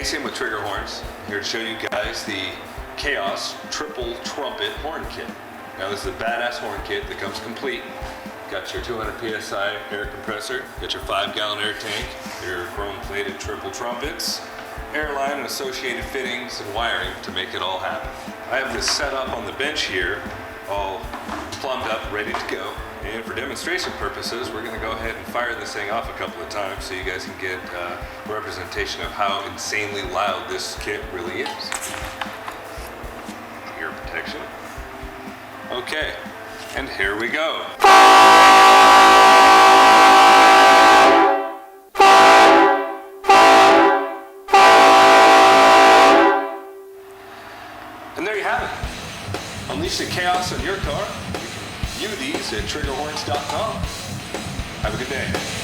Jason with Trigger Horns, here to show you guys the Kaos Triple Trumpet Horn Kit. Now this is a badass horn kit that comes complete. Got your 200 psi air compressor, got your 5-gallon air tank, your chrome-plated triple trumpets, airline and associated fittings and wiring to make it all happen. I have this set up on the bench here, all plumbed up, ready to go. And for demonstration purposes, we're going to go ahead and fire this thing off a couple of times so you guys can get a representation of how insanely loud this kit really is. Ear protection. Okay, and here we go. And there you have it. Unleash the chaos on your car. View these at triggerhorns.com. Have a good day.